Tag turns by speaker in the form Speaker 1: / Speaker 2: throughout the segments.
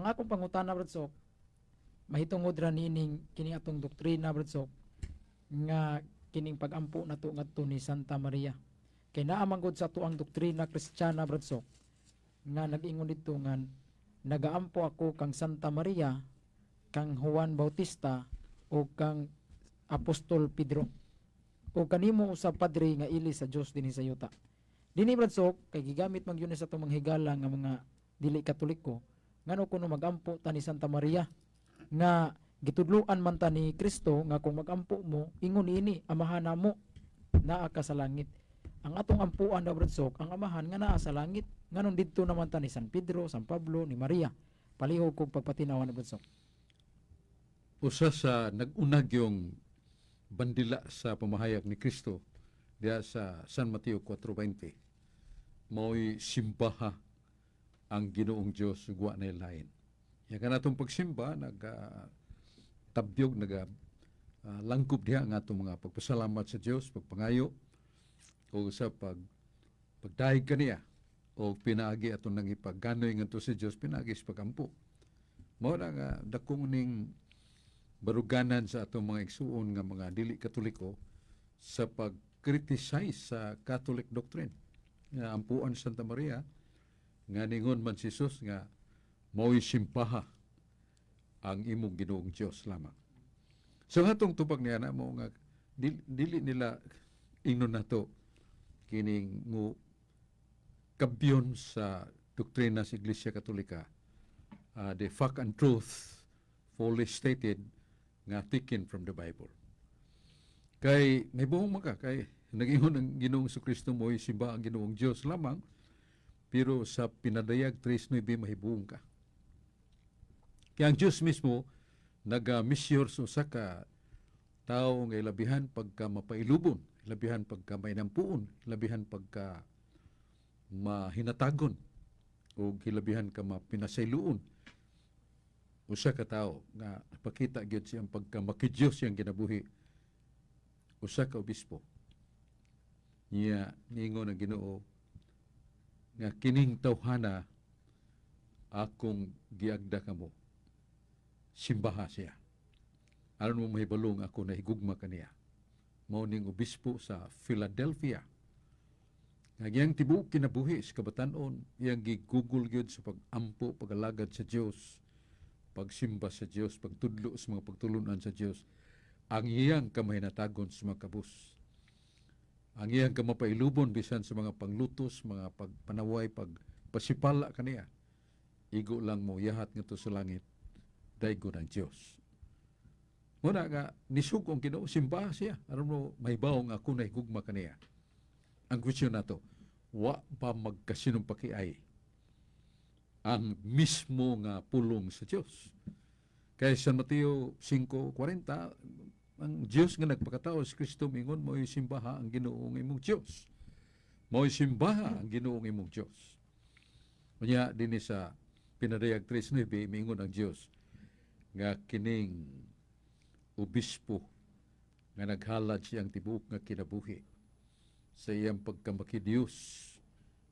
Speaker 1: Ang akong pangutana bradsok, mahitungod ra nining kini atong doktrina bradsok nga kining pagampo nato ngadto ni Santa Maria. Kay naa man gud sa tuang doktrina Kristiyana bradsok nga nag-ingon dito nga nagaampo ako kang Santa Maria, kang Juan Bautista o kang Apostol Pedro o kanimo sa padre nga ili sa Dios dinhi sa yuta. Dinhi bradsok kay gigamit man gyud sa atong mga higala nga mga dili katoliko ngano kuno magampo ta ni Santa Maria nga gitudloan man ta ni Kristo nga kung magampo mo ingon ini amahan namo naa ka sa langit. Ang atong ampuan daw bradsok ang amahan nga naa sa langit. Nganon didto naman ta ni San Pedro, San Pablo, ni Maria. Palihog kog pagpatinawan na bradsok.
Speaker 2: Usa sa nag-unag yung bandila sa pamahayag ni Kristo diya sa San Mateo 4:20. Mao'y simbaha ang Ginoong Dios guwa na lain. Ya kanatong pagsimba tabyog langkup diha ang atong mga pagpasalamat sa Dios, pagpangayo o sa pagdaig kaniya o pinaagi atong nang ipagganoy ngadto sa Dios, pinaagi sa pagampo. Mao na nga dakong ning baruganan sa atong mga igsuon nga mga dili katoliko sa pag-criticize sa Catholic doctrine. Nga ampuan Santa Maria nga ningon man si Jesus nga mao'y simpaha ang imong Ginoong Dios lamang. So hatong tupag niya na mo nga dili nila ingnon nato kining mo kampiyon sa doktrina sa Iglesia Katolika, the fact and truth fully stated nga taken from the Bible. Kay may buong maka kay nag-ingon ang Ginoong Kristo mo'y simba ang Ginoong Dios lamang, pero sa pinadayag 3:9 mahibuong ka. Kaya ang Diyos mismo nag-misyur sa usa ka tao nga ilabihan pagka mapailubon, ilabihan pagka mainampuon, ilabihan pagka mahinatagon, o hilabihan ka mapinasayloon. Usa ka tao nga pakita gyud siyang pagka makidiyos siyang ginabuhi. Usa ka obispo. Niya ningon ang Ginoo nga kining tawhana akong giagda kamo. Simbaha siya. Aron mo mahibalong ako na higugma kaniya. Mao ning obispo sa Philadelphia. Nga tibuok kinabuhi sa kabatanon, iyang gigugol gyud sa pagampo, pagalagad sa Dios, pagsimba sa Dios, pagtudlo sa mga pagtulunan sa Dios. Ang iyang kamahinatagon sa mga kabus. Ang iyang kamapailubon bisan sa mga panglutos, mga pagpanaway, pagpasipala kaniya. Igo lang mo yahat ngadto sa langit, daygo ng Dios. Muna nga nisug ang Ginoo, simbaha siya aron mo mahibaw nga ako na higugma kaniya. Ang kwestiyon nato, wa pa magkasinong pakiay ang mismo nga pulong sa Dios. Kaya San Mateo 5:40, ang Dios nga nagpakatao si Kristo mingon mo'y simbaha ang Ginoong imong Dios. Mo'y simbaha ang Ginoong imong Dios. Unya dinhi sa pinadayag 3:9 mingon ang Dios nga kining obispo nga naghalad siyang tibuok nga kinabuhi sa iyang pagkamakidiyos,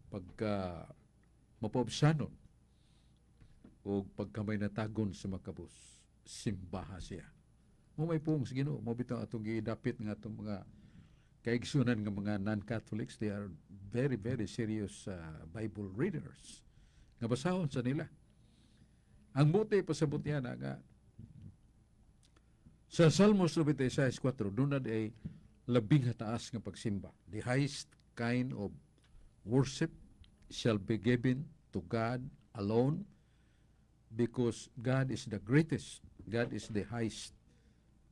Speaker 2: pagka mapaubsanon, o pagkamay natagon sa makabus, simbaha siya. Mo may pong sige no, mo bitaw atong gidapit nga atong mga kaigsunan nga mga non-Catholics, they are very, very serious Bible readers. Nga basahon sa nila. Ang buti pasabot niya na nga, sa Salmos 96:4, doon ay labing hataas nga pagsimba. The highest kind of worship shall be given to God alone, because God is the greatest. God is the highest.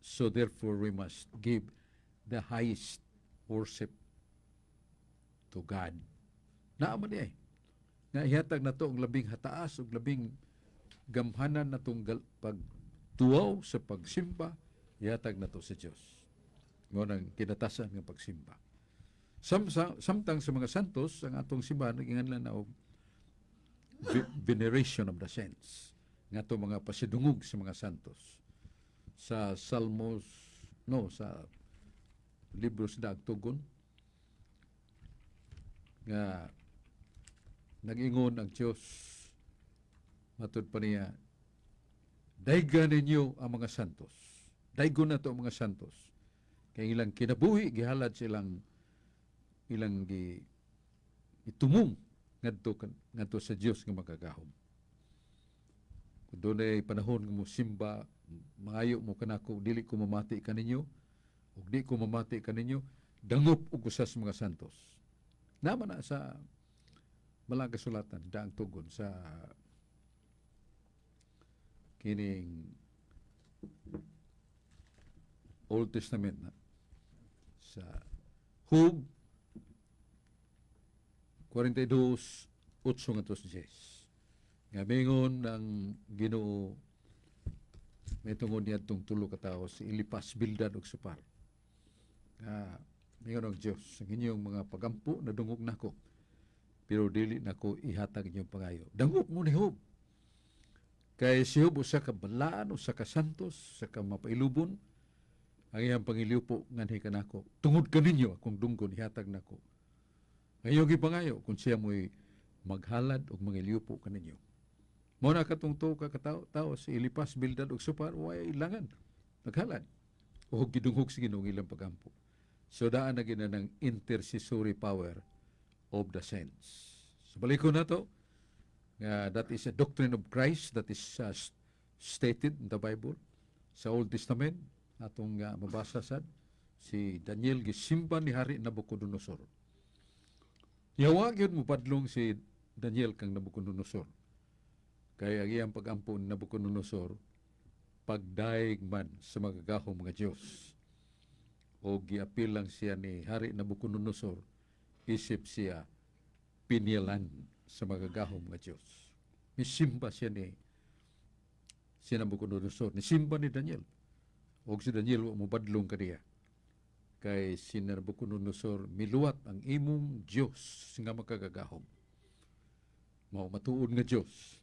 Speaker 2: So therefore we must give the highest worship to God. Naaman niya nga ihatag na to ang labing hataas o labing gamhanan na itong pagtuwaw sa pagsimba, ihatag na to sa Diyos. Ngunang kinatasan ng pagsimba. Samtang sa mga santos, ang atong simbahan, nag-ingan na og veneration of the saints. Nga to mga pasidungog sa mga santos. Sa Salmos, sa libro sa Dagtugon, nga nag-ingon ang Diyos, matud pa niya, Daygan ninyo ang mga santos. Daygon na to ang mga santos. Kay ilang kinabuhi gihalad silang ilang itumong ngadto sa Dios nga magagahom. Kung doon ay panahon nga mo simba, maayo mo kanako, dili ko mamati kaninyo, ug di ko mamati kaninyo, dangop og usas mga santos. Naman na sa malang kasulatan, daang tugon sa kining Old Testament na sa Hub 42:8 ngadto sa 10. Nga mingon ng Ginoo may tungod niya itong tulo ka tao si Elipas, Bildad ug Sopar. Mingon ang Diyos, ang inyong mga pagampo na dungog nako, pero dili nako ihatag inyong pangayo. Dangop mo ni Hub. Kay si Hub usa ka balaan, usa ka santos, usa ka mapailubon, ang iyang pangiliupo nganhi kanako. Tungod kaninyo akong dunggon ihatag nako. Ngayon gipangayo kung siya mo'y maghalad ug mangiliupo kaninyo. Mo na katong tuo ka tao si Elipas, Bildad ug Sopar way ilangan naghalad o gidunghog sa Ginoo ilang pagampo. So daan na gina ng intercessory power of the saints. So balikon na to, that is a doctrine of Christ that is stated in the Bible. Sa Old Testament, atong mabasa sad, si Daniel gisimba ni Hari Nabucodonosor. Yawag yun mo padlong si Daniel kang Nabucodonosor. Kaya ang iyang pagampo ni Nabucodonosor, pagdaig man sa magagahom mga Diyos. O giapil lang siya ni Hari Nabucodonosor, isip siya pinyalan sa magagahom mga Diyos. Nisimba siya ni Nabucodonosor. Nisimba ni Daniel. O si Daniel mo badlong kaniya. Kay si Nabucodonosor miluwat ang imong Diyos nga makagagahom. Mao matuod nga Diyos.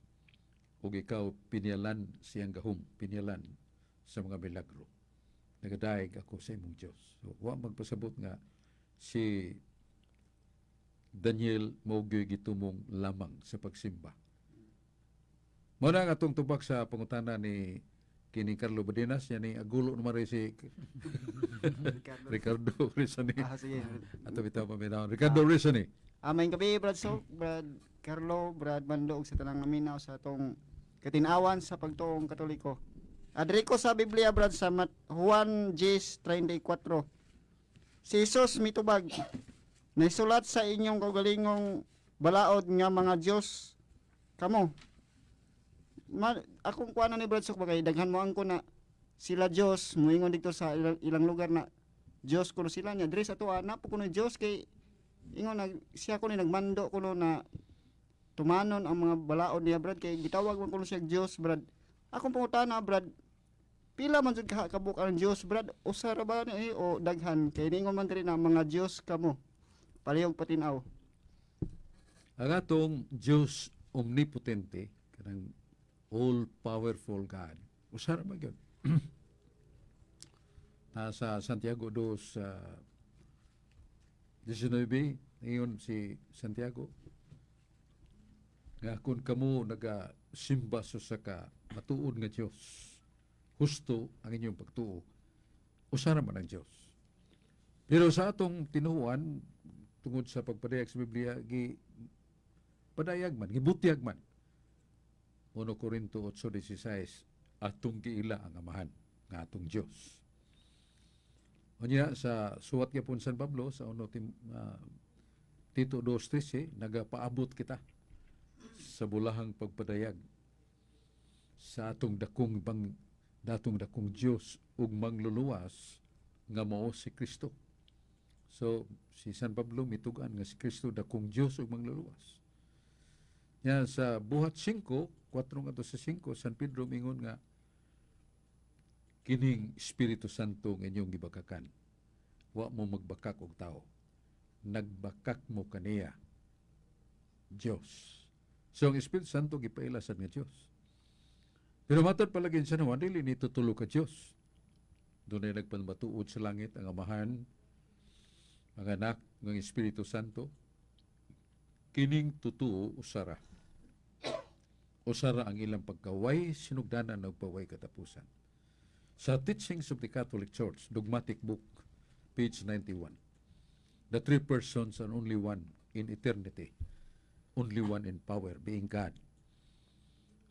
Speaker 2: O ikaw pinyalan siyang gahom, pinyalan sa mga milagro. Nagadaig ako sa imong Diyos. So, wa magpasabot nga si Daniel mao gitumong lamang sa pagsimba. Mao na nga atong tubak sa pangutana ni kini Carlo Badenas, yan ni agulo naman rin si Ricardo Rizani.
Speaker 3: Sige.
Speaker 2: Ato bitaw paminaw. Ricardo Rizani.
Speaker 3: May gabi, Brad Sok, Brad Carlo, Brad Mando, ug sa tanang naminaw sa atong katinawan sa pagtuong Katoliko. Adri ko sa Biblia, Brad, sa Juan 10:34. Si Jesus mitubag, naisulat sa inyong kaugalingong balaod nga mga Diyos kamo. Akong kuana ni Brad Sok bagay, daghan mo ang ko na sila Diyos, muingon dito sa ilang lugar na Diyos kuno sila niya. Diri sa tuwa, napo kuno Diyos kay ingon siya kuno nagmando kuno na tumanon ang mga balaod niya, Brad, kay gitawag man kuno siya Diyos, Brad. Akong pangutana, Brad, pila man jud kabuk ang Diyos, Brad? Usa ra ba ni o daghan? Kay ningon man diri na mga Diyos kamo. Palihog patinaw.
Speaker 2: Ang atong Diyos omnipotente, kanang all-powerful God. Usara ba yun? Nasa Santiago 2:19, ngayon si Santiago, nga kung kamo nagasimba sa ka matuod nga Diyos, husto ang inyong pagtuo, usara man ang Diyos. Pero sa atong tinuan, tungod sa pagpadayag sa Biblia, padayag man, gibutyag man. 1 Corinto 8:16, atong giila ang amahan nga atong Diyos. Unya sa suwat gyapon San Pablo sa Tito 2:13, nagapaabot kita sa bulahang pagpadayag sa atong dakong Diyos ug mangluluwas nga mao si Kristo. So si San Pablo mitugan nga si Kristo dakong Diyos ug mangluluwas. Yan sa buhat 4:4-5, San Pedro mingon nga kining Espiritu Santo nga inyong gibakakan. Wa mo magbakak og tao. Nagbakak mo kaniya Diyos. So ang Espiritu Santo gipailasan nga Diyos. Pero matod palagi sa naman, dili ni tutulo ka Diyos. Doon ay nagpanbatuod sa langit ang amahan, ang anak ng Espiritu Santo. Kining tutuo usara. usara ang ilang pagkaway sinugdanan ng paway katapusan. Sa Teachings of the Catholic Church, Dogmatic Book, page 91, the three persons and only one in eternity, only one in power, being God,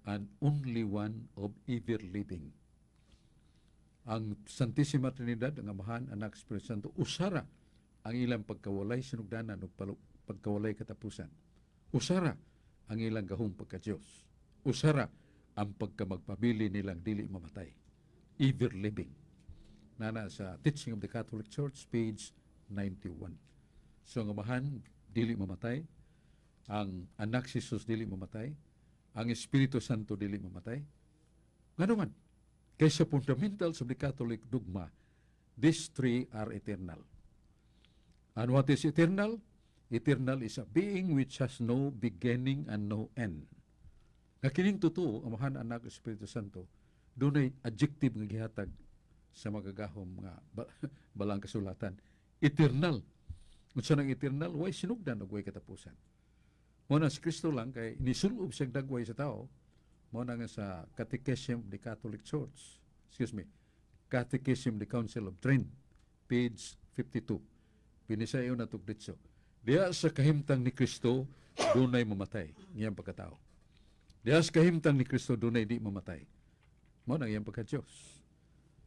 Speaker 2: and only one of ever living. Ang Santissima Trinidad, ang Amahan, Anak, Espiritu Santo, usara ang ilang pagkawalay sinugdanan o pagkawalay katapusan. Usara ang ilang gahong pagka-Diyos. Usara ang pagkamagpabili nilang dili mamatay. Ever living. Nana sa Teaching of the Catholic Church, page 91. So ang Amahan, dili mamatay. Ang Anak si Jesus, dili mamatay. Ang Espiritu Santo, dili mamatay. Nga naman, kaysa fundamentals of the Catholic dogma, these three are eternal. And what is eternal? Eternal is a being which has no beginning and no end. Nga kining totoo, Amahan, Anak, Espiritu Santo, doon ay adjective nga gihatag sa magagahom nga balang kasulatan. Eternal. Kung saan ang eternal, way sinugdan o way katapusan. Muna si Kristo lang, kay nisulob siyang dagway sa tao, muna nga sa Catechism of the Catholic Church, Catechism of the Council of Trent, page 52. Pinisayo na tukditso. Diya sa kahimtang ni Kristo, dunay mamatay. Ngayang pagkatao. Diya sa kahimtang ni Kristo, dunay di mamatay. Mo na ngayang pagka-Diyos.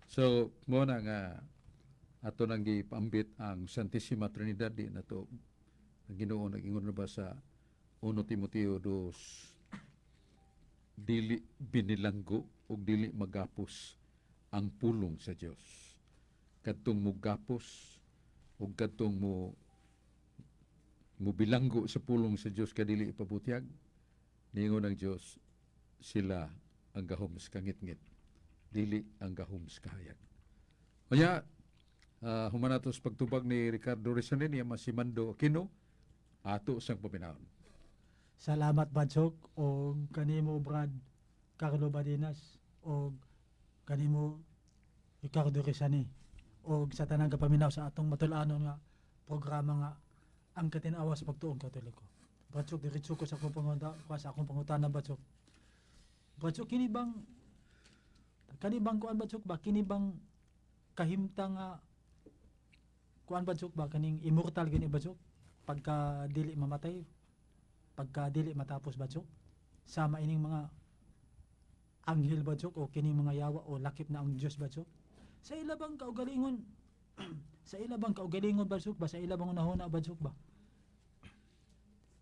Speaker 2: So, mo na nga ato nang gipambit ang Santissima Trinidad di na to ang Ginoo nag-ingon na ba sa 1 Timoteo 2, dili binilanggo ug dili magapos ang pulong sa Dios. Kadtong mo gapos ug kadtong mo bilanggo sa pulong sa Dios kadili ipabutyag, ningon ng Dios, sila ang gahom sa kangit-ngit, dili ang gahom sa kahayag. Kaya humanatos pagtubag ni Ricardo Resanin, yung si Mando Aquino, ato sang paminaon.
Speaker 4: Salamat Badsok o kanimo Brad Carlo Badinas o kanimo Ricardo Resani o sa tanang kapaminaw sa atong matulanon nga programa nga ang katinawa sa pagtuong Katoliko. Badsok diretso ko sa akong pangutana Badsok. Badsok kini bang kuan Badsok ba kini bang kahimtang nga kuan Badsok ba kaning immortal gini Badsok pagka dili mamatay, pagka dili matapos Badsok, sama ining mga anghel Badsok o kining mga yawa o lakip na ang Dios Badsok. Sa ila bang kaugalingon sa ila bang kaugalingon Badsok ba, sa ila bang unahuna Badsok ba,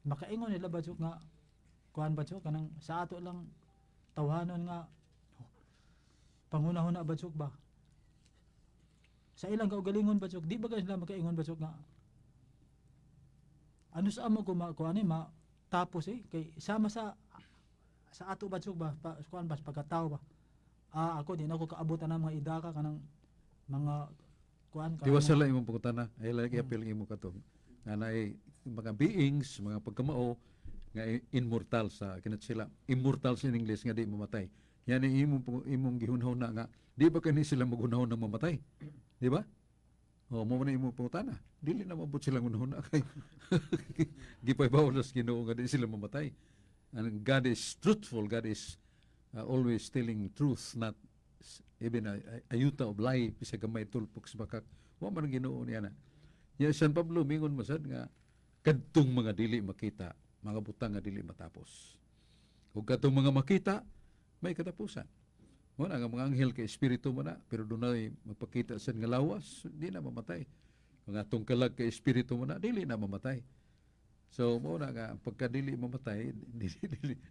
Speaker 4: makaingon nila Badsok nga kuan Badsok kanang sa ato lang tawhanon nga pangunahuna Badsok ba, sa ilang kaugalingon Badsok, di ba sila makaingon Badsok nga ano sa amo ko kuan tapos kay sama sa ato Badsok ba kuan ba pagkatao ba, ako din ako kaabutan ng mga idaka kanang mga kuan
Speaker 2: Di wasala imong pangutana, ay lagi apil imo katong nga naay mga beings, mga pagkamao nga immortal sa kinat sila. Immortal sa English nga di mamatay. Yan ang imong gihunahon na nga di ba kani sila maghunahon na mamatay? Di ba? O mo na imong pangutana. Dili na mabot sila hunahon na kay gipaybaw na sa Ginoo nga di sila mamatay. And God is truthful. God is always telling truth, not even a yuta of lie, bisa gamay tulpok sa bakak. Wa man ang Ginoo niya na. Ya San Pablo mingon masad nga kadtong mga dili makita, mga butang nga dili matapos. Ug kadtong mga makita, may katapusan. Mo na nga mga anghel kay espiritu mo na, pero dunay magpakita sa nga lawas, di na mamatay. Mga atong kalag kay espiritu mo na, dili na mamatay. So mo na nga pagka dili mamatay,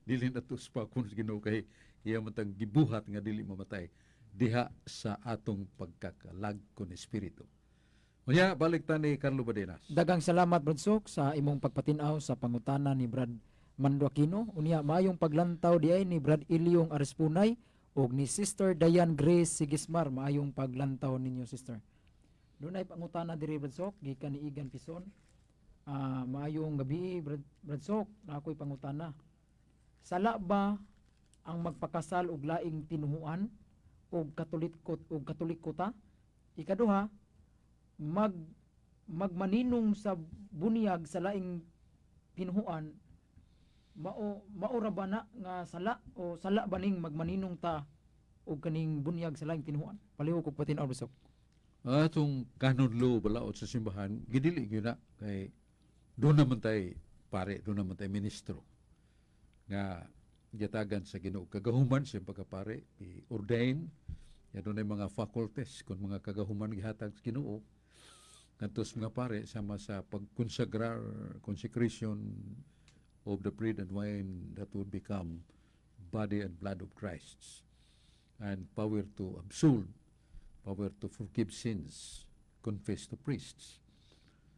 Speaker 2: dili na to sa kung Ginoo kay iya matang gibuhat nga dili mamatay diha sa atong pagkakalag kon espiritu. Unya balik ta ni Carlo Badenas.
Speaker 1: Dagang salamat Bradsok sa imong pagpatinaw sa pangutana ni Brad Mando Aquino. Unya maayong paglantaw diay ni Brad Ilyong Arespunay ug ni Sister Diane Grace Sigismar. Maayong paglantaw ninyo sister. Dunay pangutana diri Bradsok gikan ni Igan Pison. Maayong gabi Bradsok, ako'y pangutana. Sala ba ang magpakasal og laing tinuhuan og katolikota? Ikaduha, magmaninong sa bunyag sa laing pinuhuan maura ba na nga sala o sala ba ning magmaninong ta o kaning bunyag sa laing tinuan? Palihog kog patin-aw Brad Sok.
Speaker 2: Atong canon law balaod sa simbahan, gidili gyud na kay doon naman tay pare, doon naman tay ministro nga gitagan sa Ginoo kagahuman sa pagkapare i-ordain ya doon ay mga faculties kung mga kagahuman gihatag sa Ginoo kantos mga pare sama sa pagkonsagrar consecration of the bread and wine that would become body and blood of Christ and power to absolve, power to forgive sins, confess to priests.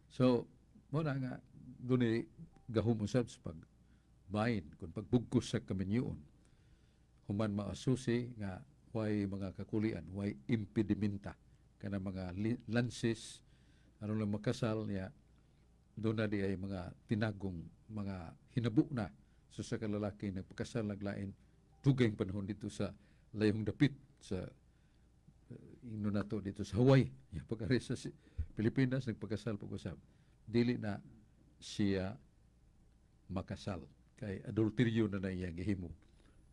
Speaker 2: So, mo na nga, doon gahum usab sa pagbahin, kung pagbugkos sa kaminyoon. Human maasusi nga, way mga kakulian, way impedimenta, kana mga lances, ano lang makasal niya, doon na di ay mga tinagong, mga hinabu na, so sa kalalaki, nagpakasal naglain, tugay panahon dito sa layong dapit sa ino na to dito sa Hawaii. Yung pagkari sa Pilipinas, nagpagkasal pag-usap. Dili na siya makasal. Kay adulteryo na iyang gihimo.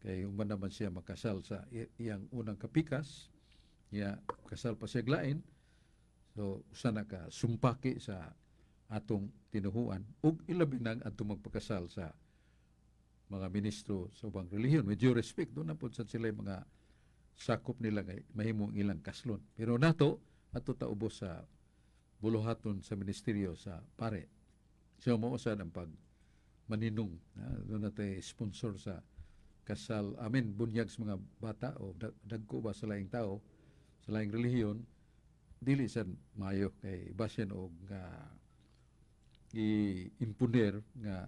Speaker 2: Kay human naman siya makasal sa iyang unang kapikas, niya kasal pa siya glain. So, sana ka sumpaki sa atong tinuhuan ug ilabi nang atong magpakasal sa mga ministro sa ubang relihiyon. With due respect, doon na po sa sila mga sakop nila ngay mahimong ilang kaslon. Pero nato, ato ta ubos sa buluhaton sa ministeryo sa pare. So, mausan ang pag maninong. Doon natin sponsor sa kasal, bunyag sa mga bata o dagko ba sa laing tao, sa laing relihiyon, dili sa mayo kay basin o i-imponer nga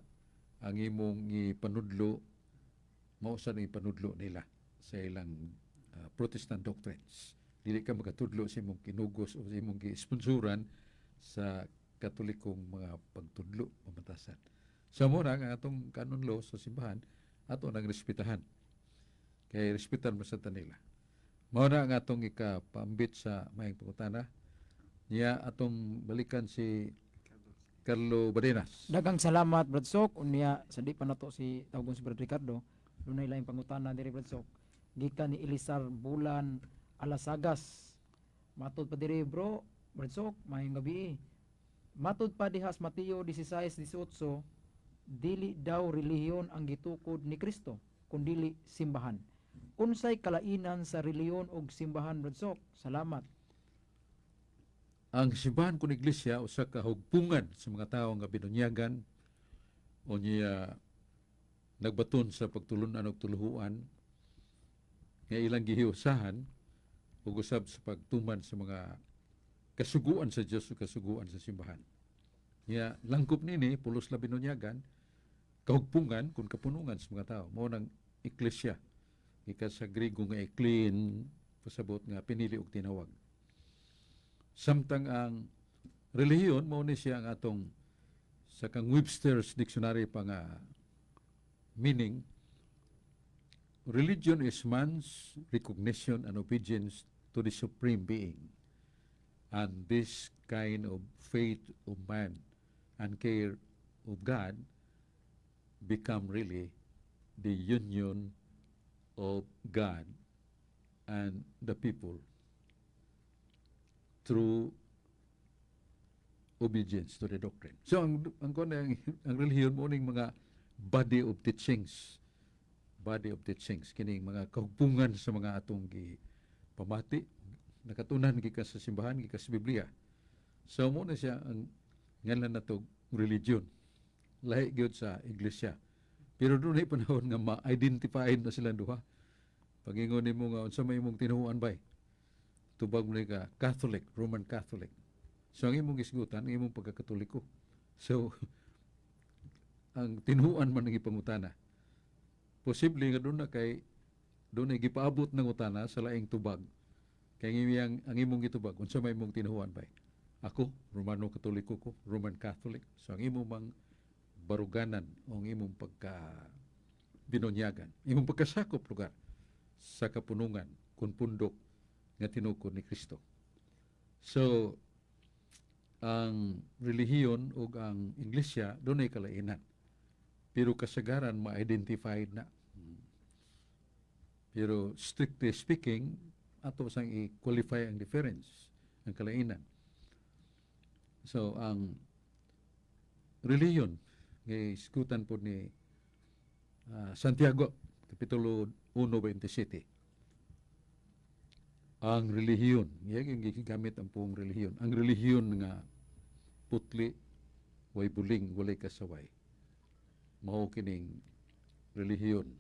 Speaker 2: ang imong ipanudlo mausan ipanudlo nila sa ilang Protestant doctrines. Dili ka makatudlo sa imong kinugos o sa imong gi-sponsoran sa katolikong mga pagtudlo pamatasan. Sa muna ang atong canon law sa simbahan ato nang respetahan. Kay respetan mo sa tanila. Mao na ang atong ikapambit sa mayang pangutana. Niya atong balikan si Carlo Badenas.
Speaker 1: Daghang salamat Brad Sok. Unya sa di pa nato si tawgon si Brad Ricardo. Dunay laing pangutana diri Brad Sok. Gikan ni Elisar Bulan Alasagas. Matud pa diri bro, Brad Sok, mayong gabi. Matud pa dihas Mateo 16:18, dili daw relihiyon ang gitukod ni Kristo, kundili simbahan. Unsay kalainan sa relihiyon ug simbahan Brad Sok? Salamat.
Speaker 2: Ang simbahan kung iglesia usa ka hugpungan sa mga tawo nga binunyagan o niya nagbaton sa pagtulunan og tuluhuan nga ilang gihiusahan ug usab sa pagtuman sa mga kasuguan sa Dios o kasuguan sa simbahan. Niya langkop nini pulos la binunyagan kahugpungan kung kapunungan sa mga tao mao nang iglesia. Ika sa Griego nga eklein pasabot nga pinili og tinawag. Samtang ang relihiyon mao ni siya ang atong sa kang Webster's dictionary pa nga meaning, religion is man's recognition and obedience to the supreme being, and this kind of faith of man and care of God become really the union of God and the people through obedience to the doctrine. So ang relihiyon mo ning mga body of teachings, kining mga kahugpungan sa mga atong pamati, nakatunan gikan sa simbahan, gikan sa Biblia. So mo na siya ang ngalan nato religion. Lahi gyud sa iglesia. Pero doon ay panahon nga ma-identify na sila duha. Pag-ingon nimo nga unsa may imong tinuhuan bay? Tubag mo ka Catholic, Roman Catholic. So ang imong gisgutan, ang imong pagkakatoliko. So ang tinuhuan man ang ipangutana. Posible nga doon na kay doon ay gipaabot ng utana sa laing tubag. Kay ang imong gitubag, unsa may imong tinuhuan bay? Ako, Romano Katoliko ko, Roman Catholic. So ang imong mang baruganan o ang imong pagka binunyagan, imong pagkasakop lugar sa kapunungan kun pundok nga tinukod ni Kristo. So ang relihiyon o ang iglesia doon ay kalainan. pero kasagaran ma-identify na. Pero strictly speaking, ato sang i-qualify ang difference, ang kalainan. So, ang reliyon, iskutan po ni Santiago, Kapitulo 1:27. Ang relihiyon, yung gigamit ang pong relihiyon. Ang relihiyon nga putli, way buling, walay kasaway. Mao kining relihiyon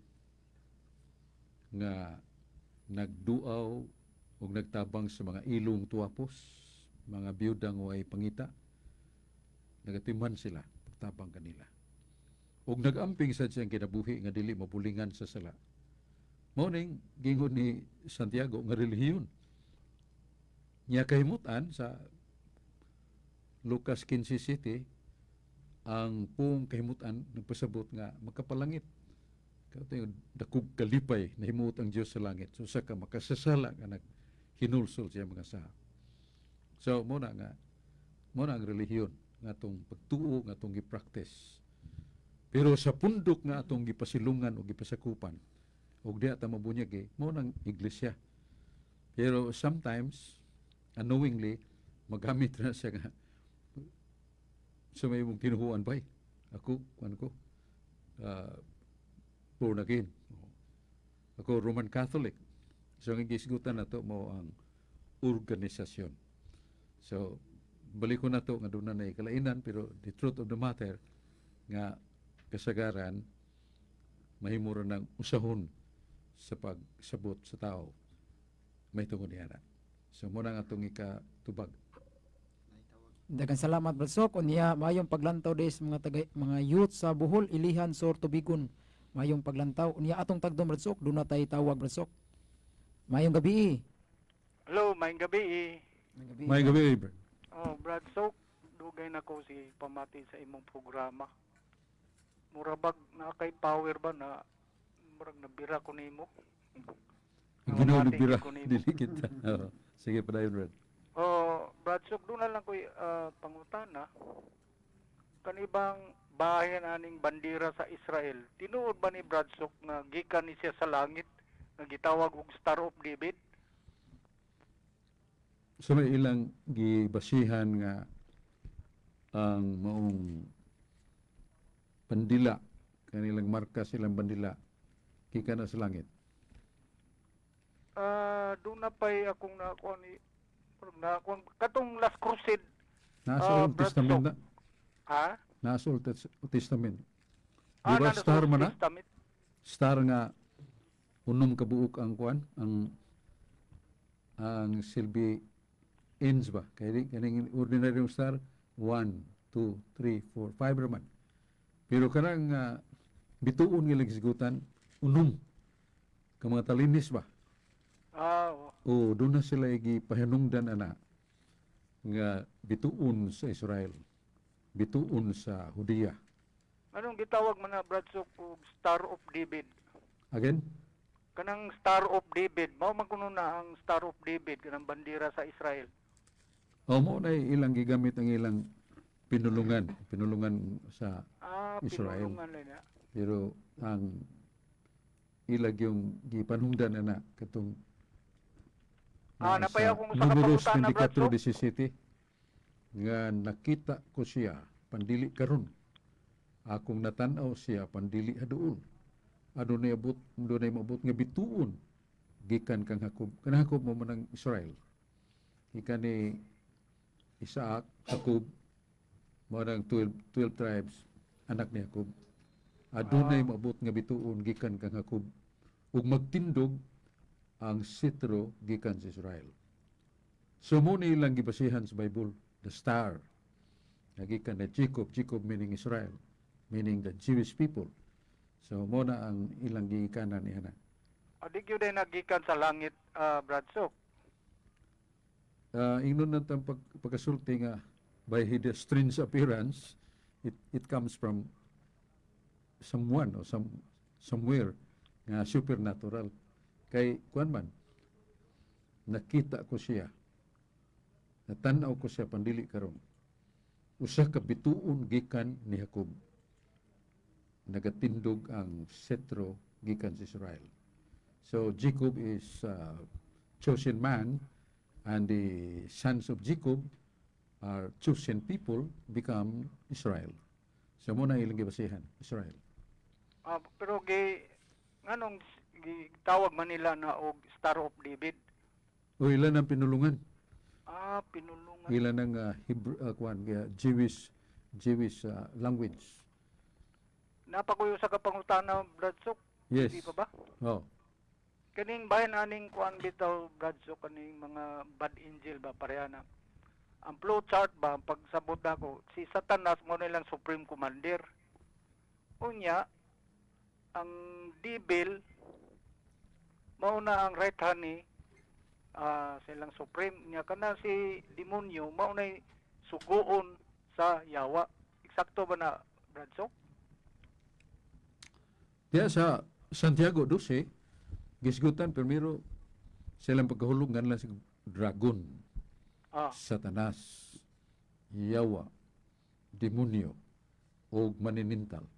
Speaker 2: nga nagduaw o nagtabang sa mga ilong tuwapos, mga biyudang way pangita, nagatiman sila, pagtabang kanila. O nagamping sa siyang kinabuhi nga dili mabulingan sa sala. Mao ning gingon ni Santiago nga relihiyon. Niya kahimutan sa Lucas 15:7 ang pong kahimutan nagpasabot nga makapalangit. Kato yung dakog kalipay na himuot ang Diyos sa langit. So sa ka makasasala nga naghinulsol siya mga saha. So muna ang relihiyon nga itong pagtuo nga itong gipractice. Pero sa pundok nga itong gipasilungan o gipasakupan o di ata mabunyag muna ang iglesia. Pero sometimes unknowingly magamit na siya nga sa may mong tinuhuan ba ako born again. Ako Roman Catholic. So ang gisgutan na to mo ang organisasyon. So balik ko na to nga doon na kalainan, pero the truth of the matter nga kasagaran mahimura ng usahon sa pagsabot sa tao may tungod niya. So muna nga itong ikatubag.
Speaker 1: Daghang salamat Bradsok. Unya mayong paglantaw des mga youth sa Bohol, Ilihan, Sor, Tubigon. Mayong paglantaw. Unya atong tagdom Bradsok, doon na tayo tawag Bradsok. Mayong gabi.
Speaker 5: Hello, maayong gabi.
Speaker 2: May gabi, Bert.
Speaker 5: Oh, Brad Sok, dugay na ko si pamati sa imong programa. Murabag na kay power ba na murag nabira ko nimo.
Speaker 2: Ginawa
Speaker 5: Pamati
Speaker 2: ni Bira.
Speaker 5: ko nimo.
Speaker 2: Dili kita. Oo. Sige pa dayon, Bert.
Speaker 5: Oh, Brad Sok, doon na lang ko pangutana. Kanibang bahin aning bandira sa Israel. Tinuod ba ni Brad Sok nga gikan ni siya sa langit nga gitawag og Star of David?
Speaker 2: So may ilang gibasihan nga ang maong bandila, kanilang marka silang bandila, kika na sa langit.
Speaker 5: Doon na pa'y akong nakuha ni katong Last Crusade.
Speaker 2: Nasa Old
Speaker 5: Brad
Speaker 2: Testament
Speaker 5: Sok.
Speaker 2: na.
Speaker 5: Ha?
Speaker 2: Nasa Old Testament. Di ba
Speaker 5: nasa
Speaker 2: star
Speaker 5: Old
Speaker 2: man na?
Speaker 5: Testament.
Speaker 2: Star nga unom kabuok ang kuan, ang silbi ends ba? Kaya kaning ordinary star 1, 2, 3, 4, 5 raman. Pero kanang bituon nga lagisgutan unom ka mga talinis ba? O doon na sila gipahinungdan ana nga bituon sa Israel, bituon sa Hudiya.
Speaker 5: Anong gitawag man na Brad Sok og Star of David?
Speaker 2: Again,
Speaker 5: Kanang Star of David, mao man kuno na ang Star of David kanang bandera sa Israel.
Speaker 2: mo na ilang gigamit ang ilang pinulungan sa Israel.
Speaker 5: Pinulungan lang na.
Speaker 2: Pero ang ilag yung gipanungdan na katong
Speaker 5: Napay akong sa
Speaker 2: Números
Speaker 5: kapagutan na Brad Sok.
Speaker 2: 24:17 nga nakita ko siya pandili karon. Akong natanaw siya pandili aduol. Adunay mabot nga bituon gikan kang Hakob. Kanang Hakob mo man ang Israel. Gikan ni Isaac, Hakob, mo nang 12 tribes anak ni Hakob. Adunay mabot nga bituon gikan kang Hakob ug magtindog ang sitro gikan sa Israel. So mo ni ilang gibasihan sa Bible, the star nagikan na Jacob meaning Israel, meaning the Jewish people. So mo na ang ilang gikanan niya na.
Speaker 5: Di gyud ay nagikan sa langit, Brad Sok.
Speaker 2: Ingnon na tang pagkasulti nga by his strange appearance, it comes from someone or somewhere nga supernatural. Kay kuan man nakita ko siya, natanaw ko siya pandili karon, usa ka bituon gikan ni Hakob. nagatindog ang setro gikan sa Israel. So Jacob is chosen man, and the sons of Jacob are chosen people, become Israel. So muna ilang gibasihan, Israel.
Speaker 5: Pero nganong tawag man nila na og Star of David?
Speaker 2: O ilan ang pinulungan?
Speaker 5: Pinulungan.
Speaker 2: Ilan ang Hebrew, Jewish language.
Speaker 5: Napakuyo sa kapangutana, Bradsok.
Speaker 2: Yes.
Speaker 5: Di pa ba?
Speaker 2: Oh.
Speaker 5: Kaning bahin aning kuan bitaw, Bradsok, kaning mga bad angel ba pareha na. Ang flow chart ba, ang pagsabot nako, si Satanas mo nilang supreme commander. Unya, ang devil mauna ang right hand ni silang supreme niya kana si demonyo mauna suguon sa yawa. Eksakto ba na, Bradsok?
Speaker 2: Kaya sa Santiago 12, gisgutan primero silang pagkahulog nga lang sa dragon, Satanas, yawa, demonyo, o maninintal.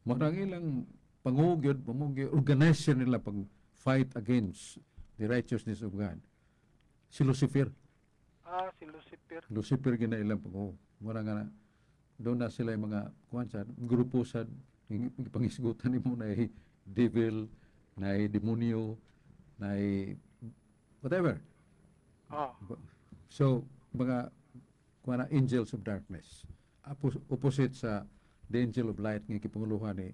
Speaker 2: Marang ilang pangugyod, organization nila pag fight against the righteousness of God. Si Lucifer.
Speaker 5: Si Lucifer.
Speaker 2: Lucifer gina ilang pangungog. Marang nga na, doon na sila yung mga kuwansan, grupo sa pangisgutan mo na devil, na demonyo, na whatever. So, mga kuwana, angels of darkness. Opposite sa the angel of light ng kipanguluhan ni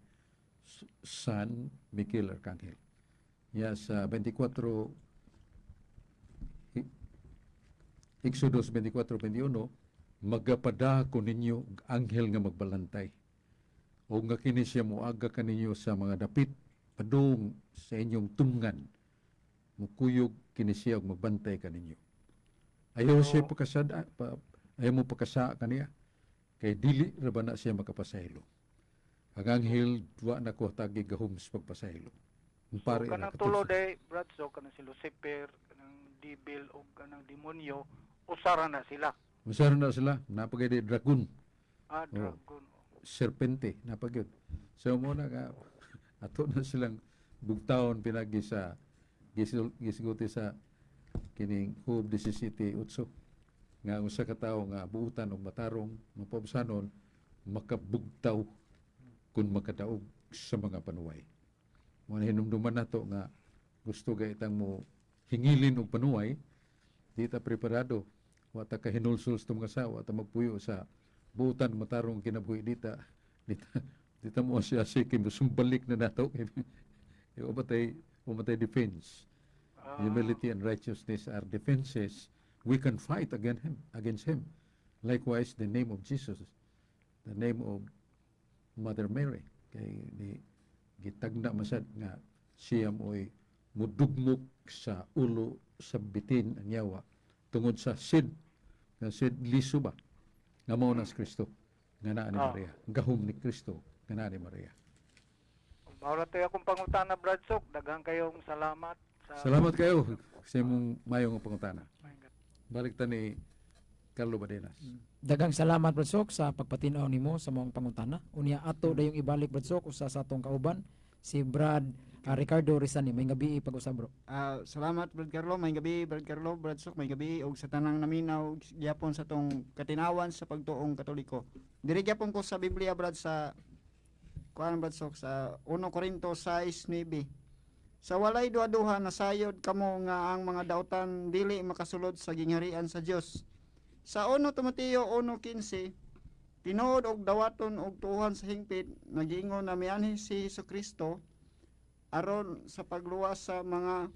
Speaker 2: San Miguel Arcangel. Sa 24, Exodus 24:21, magapada ko ninyo anghel nga magbalantay. O nga kini siya moaga kaninyo sa mga dapit padung sa inyong tungan. Mukuyog kini siya og magbantay kaninyo. Ayaw siya pakasada, ayaw mo pakasa kaniya. Kay dili ra ba na siya makapasaylo. Ang anghel duwa na ko tagi gahom sa pagpasaylo.
Speaker 5: So, kanang tulo day, Bradsok, kanang si Lucifer, kanang devil o kanang demonyo, usara na sila.
Speaker 2: Usara na sila, napagay di dragon.
Speaker 5: Dragon.
Speaker 2: Serpente, napagyod. So muna nga, ato na silang bugtaon pinagi sa gisiguti sa kining Hub 17:8 nga usa ka tawo nga buutan og matarong mapabsanon makabugtaw kung makadaog sa mga panuway. Mo hinumduman nato nga gusto ga itang mo hingilin og panuway, di ta preparado, wa ta kahinulsul sa mga sawa, ta magpuyo sa buutan matarong kinabuhi dita mo siya sikim sumbalik na nato. Umatay defense. Humility and righteousness are defenses. We can fight against him. Likewise, the name of Jesus, the name of Mother Mary, kay ni gitagna masad nga siya mo'y mudugmok sa ulo sa bitin ang yawa tungod sa sid liso ba nga mao na si Kristo nga naa ni Maria, gahom ni Kristo nga naa ni Maria.
Speaker 5: Maura tayo akong pangutana, Bradsok. Daghang kayong salamat.
Speaker 2: Salamat kayo sa imong mayong pangutana. Balik ta ni Carlo Badenas.
Speaker 1: Dagang salamat, Bradsok, sa pagpatinaw nimo sa mong pangutana. Unya ato dayong ibalik, Bradsok, usa sa atong kauban si Ricardo Rizani. May gabi pag-usab, bro.
Speaker 3: Salamat, Brad Carlo. May gabi, Brad Carlo, Bradsok, may gabi og sa tanang naminaw gyapon sa tong katinawan sa pagtuong Katoliko. Diri gyapon ko sa Biblia, Brad, sa Bradsok, sa 1 Corinto 6:9. Sa walay duha-duha nasayod kamo nga ang mga dautan dili makasulod sa gingharian sa Dios. Sa 1 Timoteo 1:15, tinuod og dawaton og tuhan sa hingpit, nagiingon na mianhi si Jesucristo aron sa pagluwas sa mga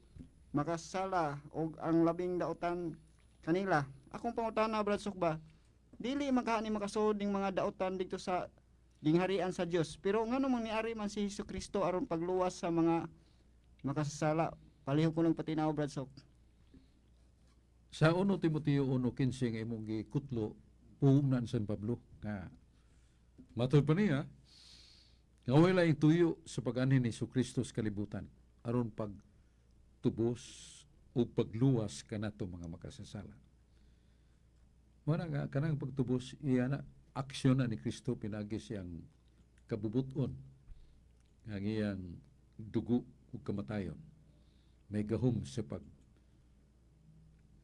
Speaker 3: makasala og ang labing dautan kanila. Akong pangutana, Bradsok, ba, dili makani makasulod ning mga dautan dito sa gingharian sa Dios. Pero ngano mangyari man si Jesucristo aron pagluwas sa mga makasala? Palihog ko ng patinaw, Bradsok.
Speaker 2: Sa 1 Timoteo 1:15 nga imong gikutlo, puhumnan San Pablo nga matod pa niya nga wala yung tuyo sa pag-anhin ni Jesucristo sa kalibutan aron pagtubos o pagluwas kanato mga makasasala. Muna nga kanang pagtubos iya na aksyon na ni Kristo pinagi siyang kabubuton ang iyang dugo ug kamatayon may gahom sa pag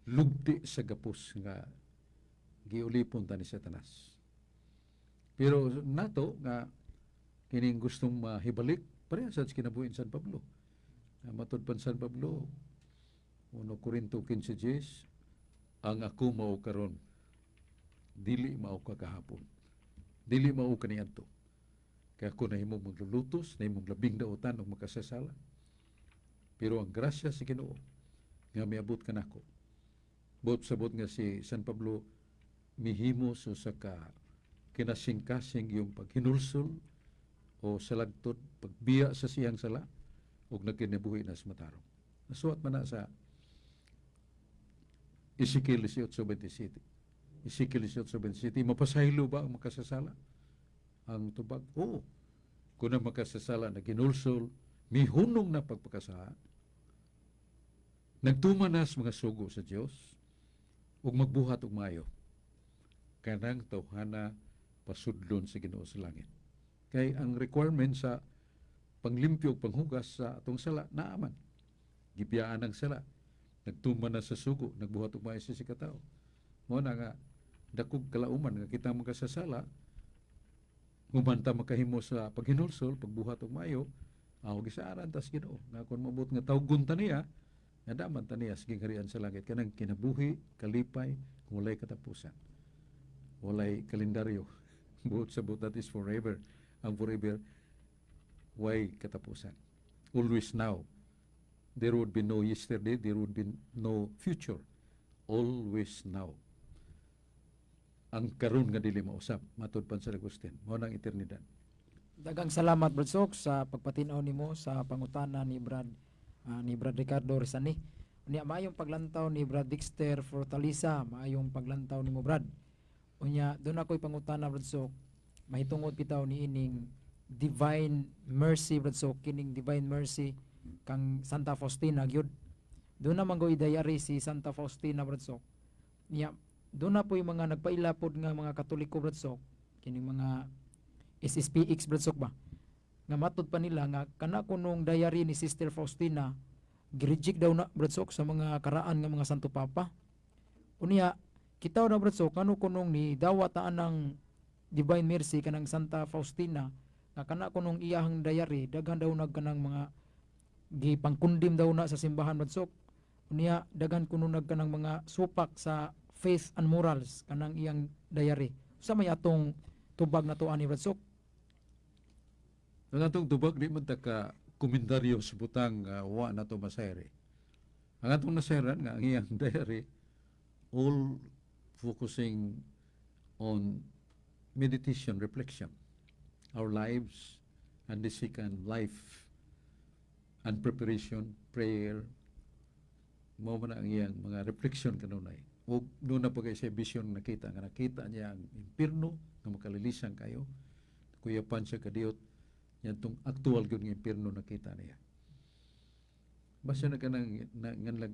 Speaker 2: lugti sa gapos nga giulipon ta ni Satanas. Pero nato nga kining gustong mahibalik parehas sa kinabuhi ni San Pablo. Matod pa San Pablo 1 Corinto 15:10, ang ako mao karon dili mao kagahapon. Dili mao kaniadto. Kaya ako nahimong maglulutos, nahimong labing dautan og makasasala. Pero ang grasya sa Ginoo nga miabot kanako. Bot sabot nga si San Pablo mihimo sa ka kinasing-kasing yung paghinulsol o salagtod, pagbiya sa siyang sala ug nagkinabuhi na sa matarong. Nasuwat man na sa Ezekiel 18:27. Ezekiel 18:27, mapasaylo ba ang makasasala? Ang tubag, oo. Kung ang makasasala na ginulsol, mihunong na pagpakasaha, nagtumanas mga sugo sa Dios ug magbuhat og maayo. Kanang tawhana pasudlon sa Ginoo sa langit. Kay ang requirement sa panglimpyo ug panghugas sa atong sala naaman. Gibiyaan ang sala. Nagtuman na sa sugo, nagbuhat og maayo sa sikataw. Mo na nga dakog kalauman nga kita makasasala, humanta makahimo sa paghinulsol, pagbuhat og maayo, gisaaran tas Ginoo. Nga kun maabot nga tawgon ta niya, nadaman ta niya sa gingharian sa langit kanang kinabuhi, kalipay, walay katapusan. Walay kalendaryo. Buot sa buot, that is forever. Ang forever, way katapusan. Always now. There would be no yesterday, there would be no future. Always now. Ang karon nga dili mausap, matud pa sa Agustin, mao nang eternidad.
Speaker 1: Dagang salamat Brad Sok sa pagpatinaw nimo sa pangutana ni Brad Ricardo Rizani. Unya maayong paglantaw ni Brad Dexter Fortaleza, maayong paglantaw nimo Brad. Unya doon ako'y pangutana Brad Sok, mahitungod bitaw ni ining divine mercy Brad Sok, kining divine mercy kang Santa Faustina gyud. Doon naman go idayari si Santa Faustina Brad Sok. Niya doon na po yung mga nagpailapod nga mga Katoliko Brad Sok, kining mga SSPX Brad Sok ba, nga matod pa nila nga kana kunong diary ni Sister Faustina gireject daw na Brad Sok sa mga karaan nga mga Santo Papa. Unya kitaw na Brad Sok kanu kunong ni dawataan ng Divine Mercy kanang Santa Faustina nga kana kunong iyahang diary daghan daw nagkanang mga gipangkundim daw na sa simbahan Brad Sok. Unya daghan kuno nagkanang mga supak sa faith and morals kanang iyang diary. Sa may atong tubag na to ani Brad Sok.
Speaker 2: Ang atong tubag di man ta ka komentaryo sa butang wa na to masayri. Ang atong nasayran nga ang iyang diary all focusing on meditation, reflection, our lives, and the second life and preparation, prayer, mo man ang iyang mga reflection kanunay. O doon na pagay siya vision nakita niya ang impierno nga makalilisan kayo. Kuya pan siya kadiyot yan tong actual gyud nga impierno nakita niya. Basta na kanang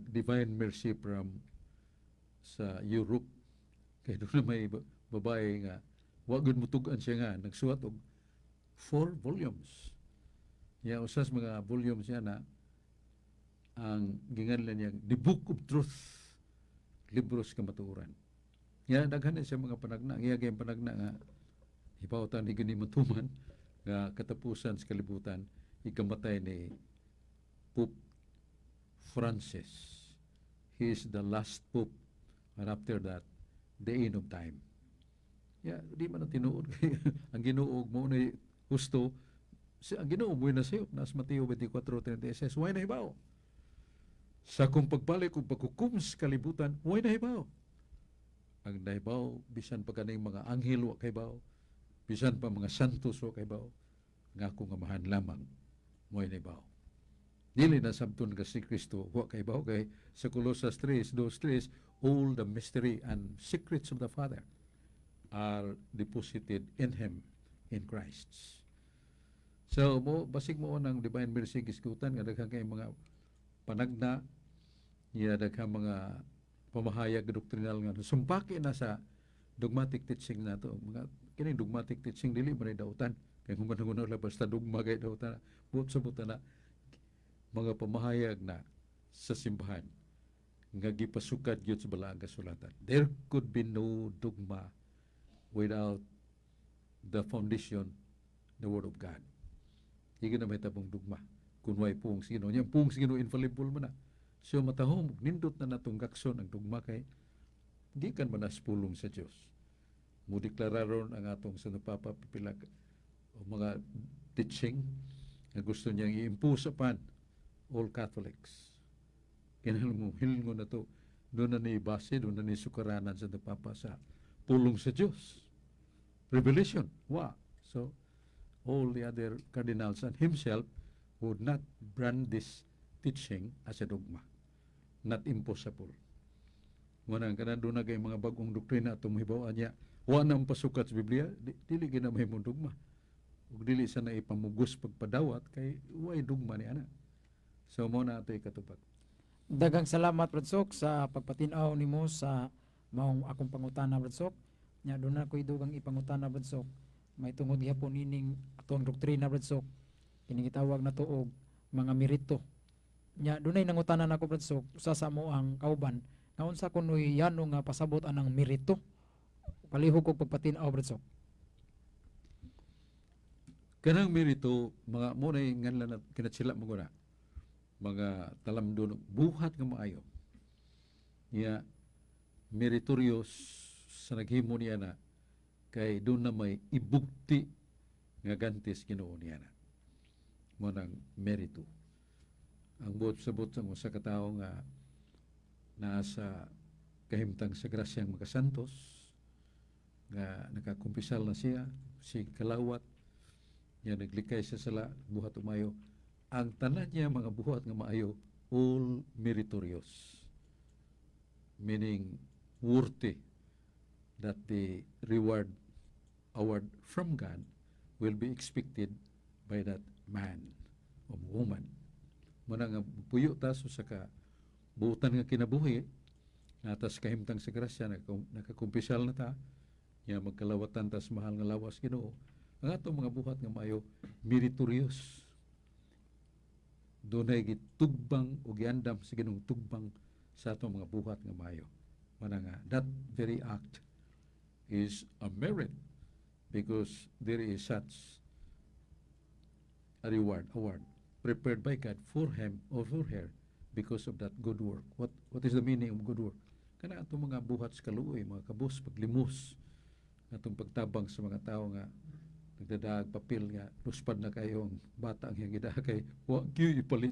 Speaker 2: divine mercy from sa Europe kay doon na may babae nga wa gyud mutugan siya nga nagsuwat og 4 volumes. Ya usas mga volumes niya na ang ginganlan niya The Book of Truth, libros kamatuoran. Ya daghan na siya mga panagna, iya kay panagna nga hipawtan ni gani matuman nga katapusan sa kalibutan ikamatay ni Pope Francis. He is the last pope, and after that the end of time. Ya di man na tinuod ang Ginoo mo na husto ang Ginoo mo na sayo nas Mateo 24:36 why na hibaw sa kung pagbalik ug paghukom sa kalibutan why na hibaw ang nahibaw bisan pa kaning mga anghel wa kay baw bisan pa mga santos wa kay baw nga ako nga mahan lamang why na hibaw dili na sabton ka si Kristo wa kay baw kay sa Colossus 3:2-3 all the mystery and secrets of the Father are deposited in Him in Christ. So basig mo nang divine mercy gisgutan nga daghang kay mga panagna niya daghang mga pamahayag doktrinal nga sumpaki na sa dogmatic teaching nato mga kining dogmatic teaching dili man dautan Kaya human na basta dugma kay daw ta buot sa buta na mga pamahayag na sa simbahan nga gipasukat gyud sa balaang kasulatan. There could be no dogma without the foundation, the Word of God. Higit na may tabong dugma. Kung may pung sino. Yung pung sino infallible mo na. So matahom, nindot na natong kakson ang dugma kay gikan man pulong sa Dios. Mo deklararon ang atong sa napapapipila o mga teaching na gusto niyang i-impose upon all Catholics. Kinahanglan mo, hilingon na to, doon na ni base, doon na ni sukaranan sa napapa sa pulong sa Diyos. Revelation. Wow. So, all the other cardinals and himself would not brand this teaching as a dogma. Not impossible. Munang kanan doon na kay mga bagong doktrina at tumihibawaan niya, wa nang pasukat sa Biblia, dili ginamay mong dogma. Ug dili sa na ipamugos pagpadawat, kay way dogma ni ana. So, mo na ito ikatupag.
Speaker 1: Daghang salamat Bradsok sa pagpatinaw nimo sa maong akong pangutana Bradsok. Nya do na koy dugang ipangutana Bradsok. May tungod gihapon ining atong doktrina Bradsok. Kini gitawag na tuog mga merito. Nya dunay nangutana nako Bradsok usa sa mo ang kauban nga unsa kunoy yano nga pasabot anang merito. Palihog og pagpatinaw Bradsok.
Speaker 2: Kanang merito, mga mo na nganlan na kinatsila mo na, mga talamdon, buhat nga maayo. Niya, meritorious sa naghimo niya na, kay doon na may ibugti nga gantis Ginoo niya na. Mo nang merito. Ang buot sa usa ka tawo nga nasa kahimtang sa grasyang makasantos, nga nakakumpisal na siya, si kalawat, niya naglikay sa sala, buhat umayo. Ang tanan niya mga buhat nga maayo, all meritorious. Meaning, worthy that the reward award from God will be expected by that man o woman. Muna nga puyo taso sa ka buutan nga kinabuhi, natas kahimtang sa grasya, nakakumpisal na ta, niya magkalawatan tas mahal nga lawas Ginoo. Ang atong mga buhat nga maayo, meritorious. Doon ay gitugbang o giandam sa Ginoong tugbang sa atong mga buhat nga maayo. Mana nga, that very act is a merit because there is such a reward, award, prepared by God for him or for her because of that good work. What is the meaning of good work? Kana atong mga buhat sa kaluoy, mga kabus, paglimos, atong pagtabang sa mga tao nga nagdadaag papel nga luspad na kayo ang bata ang hiyang gidakay wa gyud ipalit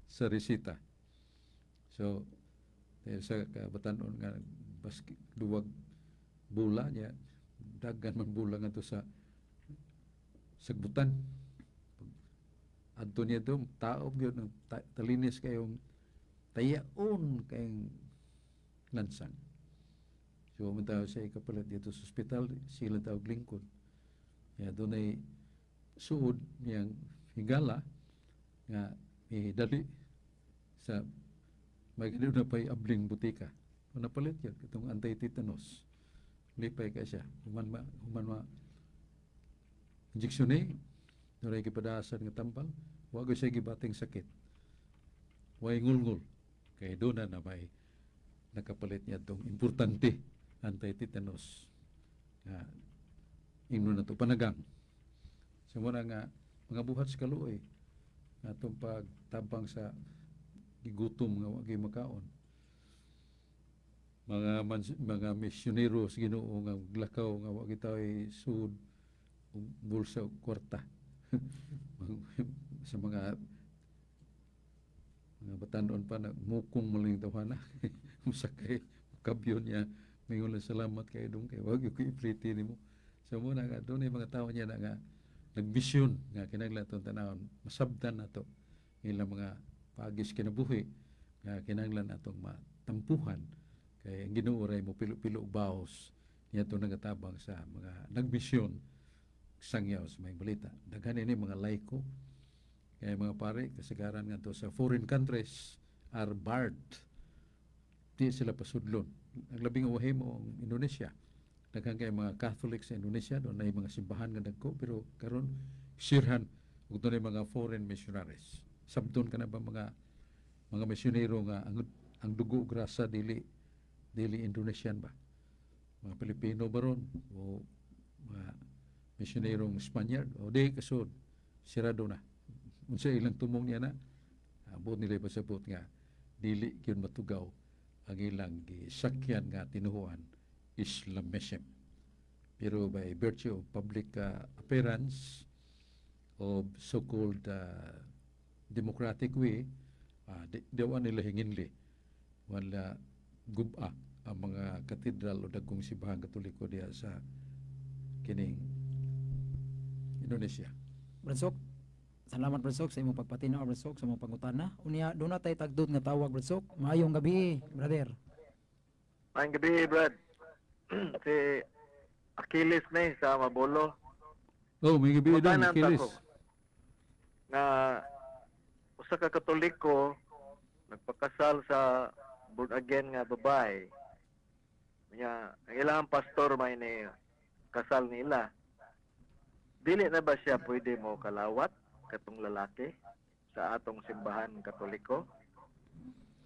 Speaker 2: sa resita. So sa kabatanon nga baski duwag bula niya daghan man bula nga to sa sagbutan. Adto niya to taob gyud ng talinis kayong tayaon kayong lansang. So mataw sa ikapalit dito sa ospital sila tawag lingkod. Ya doon ay suod niyang higala nga dali sa may ganun na pa'y abling butika. Kung napalit yun, itong anti-tetanus, lipay ka siya. Human ma injection doon ay kipadasan nga tampal, wag siya gibating sakit. Way ngulngul. Kaya doon na may nakapalit niya itong importante anti-tetanus. Ingno na to panagang. So muna nga mga buhat sa kaluoy atong pagtabang sa gigutom nga wagi makaon. Mga misyonero sa Ginoo nga glakaw nga wagi tayo sud og bulsa og kwarta. Sa mga batanon pa na mukong maling tawhana. Musakay kabyon niya mingon salamat kay dong kay wagi ko ipriti nimo. So muna nga, doon ay mga tao niya na nga nagmisyon nga kinahanglan itong tanawon, masabdan na ito ilang mga pagis kinabuhi nga kinahanglan atong matampuhan kay ang Ginoo ray mo pilo-pilo baos niya ito nagatabang sa mga nagmisyon sangyaw sa may balita. Daghan ini mga laiko kay mga pare kasagaran nga to sa foreign countries are barred. Di sila pasudlon. Ang labing uwahe mo ang Indonesia. Daghang kay mga Catholic sa Indonesia, doon na mga simbahan nga dagko, pero karon sirhan ug doon ay mga foreign missionaries. Sabton ka na ba mga misyonero nga ang dugo ug rasa dili Indonesian ba? Mga Pilipino ba ron o mga misyonerong Spaniard o di kasod sirado na. Unsa ilang tumong niya na buot nila pasabot nga dili gyud matugaw ang ilang gisakyan nga tinuhuan Islamism. Pero by virtue of public appearance of so-called democratic way, diwan nila hinginli wala guba ang mga katedral o dagkong simbahan katoliko diya sa kining Indonesia.
Speaker 1: Bradsok, salamat Bradsok sa imong pagpatinaw Bradsok sa imong pangutana. Unya do na tay tagdud nga tawag Bradsok. Maayong gabi, brother.
Speaker 6: Maayong gabi, Brad. Si Achilles na sa Mabolo.
Speaker 2: Oh, may gabi doon,
Speaker 6: Mutanan
Speaker 2: Achilles.
Speaker 6: ako nga usa ka Katoliko nagpakasal sa born again nga babae. Nya ang ilang pastor may ni kasal nila. Dili na ba siya pwede mo kalawat katong lalaki sa atong simbahan Katoliko?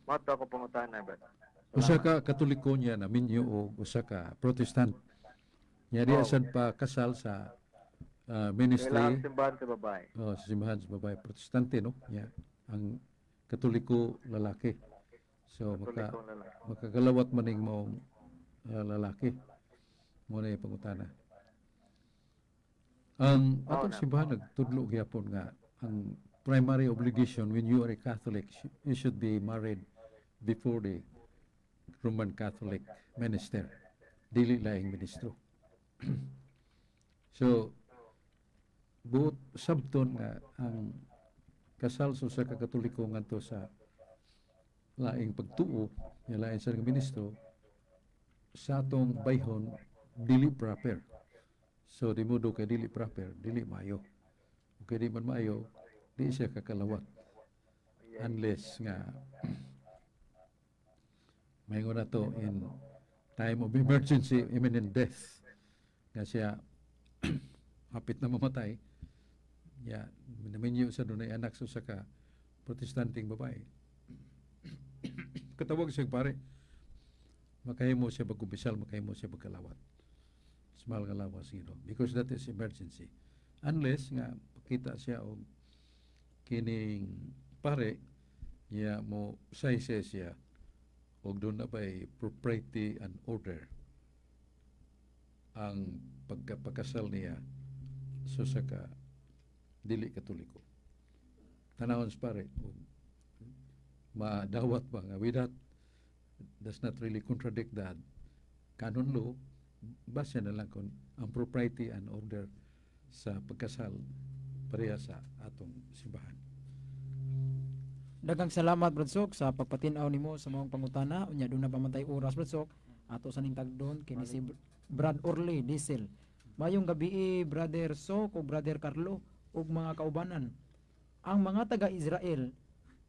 Speaker 6: Mato ako pangutana, Brad.
Speaker 2: Usa ka Katoliko niya na minyo o usa ka Protestant. Niya diya
Speaker 6: Oh.
Speaker 2: sad pa kasal sa
Speaker 6: Ilang
Speaker 2: ministry
Speaker 6: simbahan sa babae.
Speaker 2: sa simbahan sa babae Protestante, no? Yeah. Ang Katoliko lalaki. So
Speaker 6: Katolikong lalaki.
Speaker 2: makagalawat maning mo lalaki. Mo na yung pangutana. Ang atong
Speaker 6: na.
Speaker 2: simbahan nagtudlo gyapon nga ang primary obligation when you are a Catholic, you should be married before the Roman Catholic minister. Dili laing ministro. So, buot sabton nga ang kasal sa usa ka Katoliko ngadto sa laing pagtuo, nga lain sa ministro, sa atong bayhon dili proper. So di mo do kay dili proper, dili maayo. Okay, di man maayo, di siya kakalawat. Unless nga mayngon na to in time of emergency, imminent death. Nga siya hapit na mamatay. Ya, minaminyo sa dunay anak sa ka protestanting babae. Katawag siya pare. Makahimo siya bagkumbisal, makahimo siya bagkalawat. Small nga lawas, because that is emergency. Unless nga pakita siya og kining pare niya mo sayse siya og doon na ba'y propriety and order ang pagkapakasal niya sa ka dili Katoliko. Tanawon sa pare og madawat ba nga with that does not really contradict that canon law, base na lang kung ang propriety and order sa pagkasal pareha sa atong simbahan.
Speaker 1: Daghang salamat Bradsok sa pagpatinaw nimo sa mga pangutana. Unya do na pamatay oras Bradsok. Ato sa ning tagdon kini si Brad Orly Diesel. Mayong gabi Brother Sok o Brother Carlo ug mga kaubanan. Ang mga taga-Israel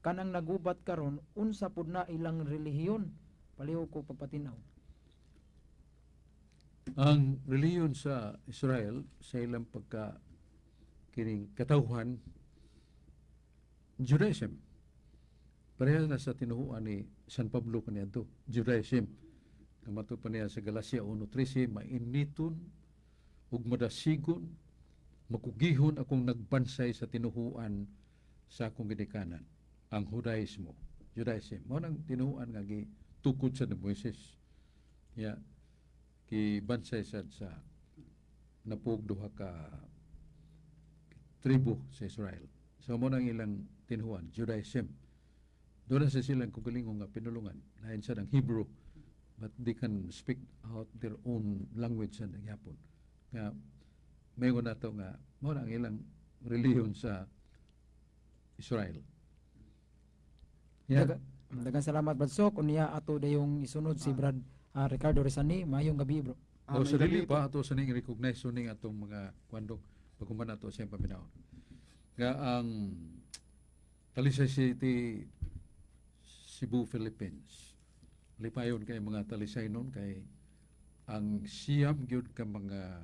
Speaker 1: kanang nagubat karon unsa pud na ilang relihiyon? Paliw ko pagpatinaw.
Speaker 2: Ang reliyon sa Israel sa ilang pagka kining katawhan Judaism. Pareha na sa tinuhuan ni San Pablo kaniadto, Judaism. Kamato pa niya sa Galacia 1:13, mainiton ug madasigon, makugihon akong nagbansay sa tinuhuan sa akong ginikanan, ang Judaism. Mao nang tinuhuan nga gitukod sa ni Moises. Ya, kibansay sad sa napug duha ka tribo sa Israel. So mo nang ilang tinuhuan, Judaism. Doon na sa silang kugalingong nga pinulungan. Lain sa ng Hebrew, but they can speak out their own language sa nagyapon. Nga, mayon na to nga, mo na ang ilang reliyon sa Israel. Yeah.
Speaker 1: Daghang salamat Bradsok. Unya ato dayong isunod si Brad Ricardo Resani. Mayong gabi bro.
Speaker 2: O
Speaker 3: may
Speaker 2: sa dili
Speaker 3: gabi
Speaker 2: pa ato sa ning recognize ning atong mga kwandong pagkuman ato sa paminaw. Nga ang Talisay City, Cebu, Philippines. Lipayon kay mga Talisay noon kay ang siyam gyud ka mga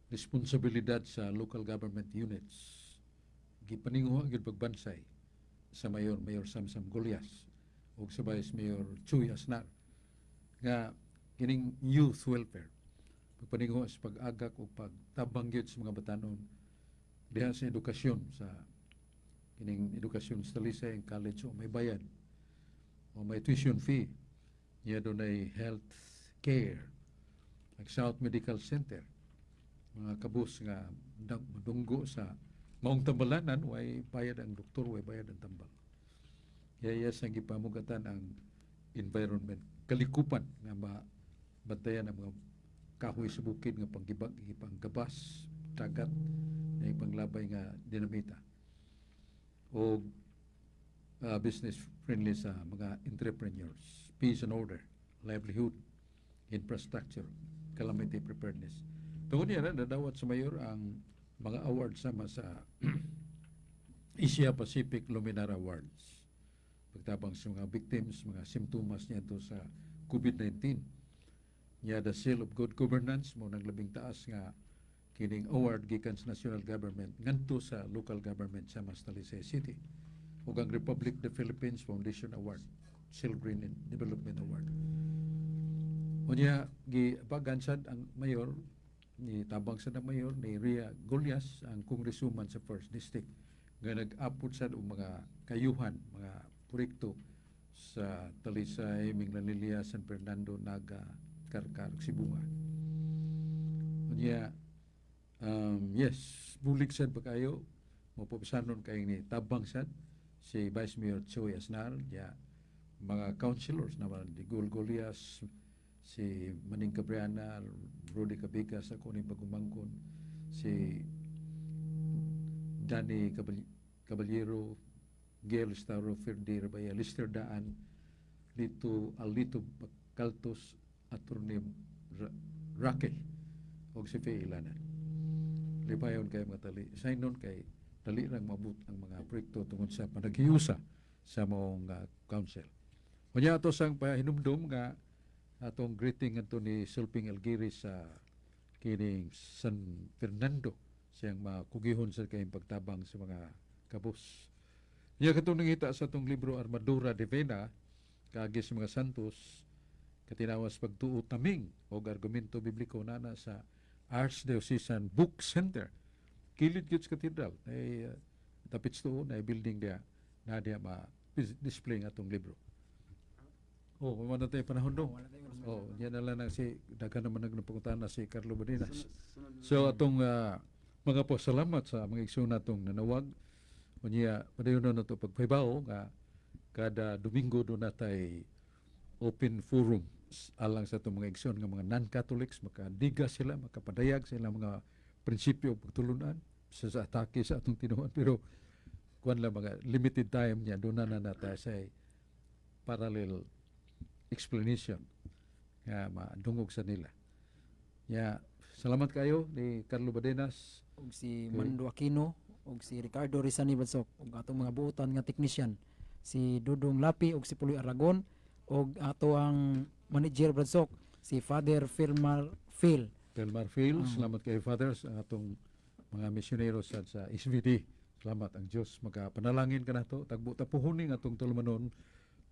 Speaker 2: responsibilidad sa local government units gipaninguha gyud pagbansay sa Mayor Samsam Golias ug sa Vice Mayor Chuy Asnar nga kining youth welfare pagpaninguha sa pag-agak o pagtabang gyud sa mga batanon diha sa edukasyon sa kining edukasyon sa Talisay College o may bayad o may tuition fee niya doon ay health care like South Medical Center mga kabus nga madunggo sa maong tambalanan way bayad ang doktor way bayad ang tambal kaya sa gipamugatan ang environment kalikupan nga bantayan ang mga kahoy sa bukid nga panggabas dagat na panglabay nga dinamita o business friendly sa mga entrepreneurs, peace and order, livelihood, infrastructure, calamity preparedness. Tungod niya nadawat sa mayor ang mga awards sama sa Asia Pacific Luminar Awards. Pagtabang sa mga victims, mga simptomas niya to sa COVID-19. Niya the Seal of Good Governance mo nang labing taas nga kining award gikan sa national government ngadto sa local government sa Talisay City ug ang Republic of the Philippines Foundation Award, Silgreen Development Award. Unya gipagan-sad ang mayor ni tabang sa mayor ni Ria Golias ang kongresuman sa First District nga nag-apod sad og mga kayuhan, mga proyekto sa Talisay, Minglanilia, San Fernando, Naga, Karkar, Sibunga. Unya yes, bulig sad pa kayo mapupisanon kay ni tabang sad si Vice Mayor Chuy Asnar ya mga councilors naman di Golias, si Maning Cabriana, Rudy Cabigas sa kuning pagumangkon, si Danny Caballero, Gail Stauro, Ferdi Rabaya, Lister Daan, Alito Caltos, Attorney Raquel, o si Faye Ilanan. Lipayon kay mga tali. Sign nun kay dali rang mabut ang mga proyekto tungod sa panaghiusa sa mong council. Unya ato sang pahinumdum nga atong greeting ato ni Sulping Algiri sa kining San Fernando siyang makugihon sa kayong pagtabang sa mga kabus. Niya katong nangita sa atong libro Armadura Divina kaagi sa mga santos katinawas pagtuo taming o argumento bibliko nana sa Archdiocesan Book Center kilid gyud sa katedral ay tapits tuo na building dia na dia ma-display nga atong libro. Oh, mamana tayo panahon do. Oh, yan na lang si daghan naman nagpangutana si Carlo Badinas. So atong mga po salamat sa mga igsoon natong nanawag. Unya padayon na nato pagpaybaw nga kada Domingo do natay open forum alang sa itong mga igsoon nga mga non-Catholics makadiga sila, makapadayag sila mga prinsipyo pagtulunan sa atake sa atong tinuod pero kuan lang mga limited time niya doon na natay sa parallel explanation nga madungog sa nila. Ya, salamat kayo ni Carlo Badenas
Speaker 1: ug si Mando Aquino ug si Ricardo Rizani Badsok ug atong mga buotan nga technician si Dudong Lapi ug si Puloy Aragon ug ato ang manager Badsok si Father Filmar Phil.
Speaker 2: Salamat kay Father sa atong mga misyonero sa SVD. Salamat ang Dios magapanalangin kanato tagbo tapuhuning atong tulumanon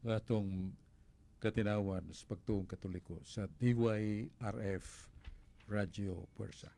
Speaker 2: atong katinawan sa pagtuong Katoliko sa DYRF Radio Puwersa.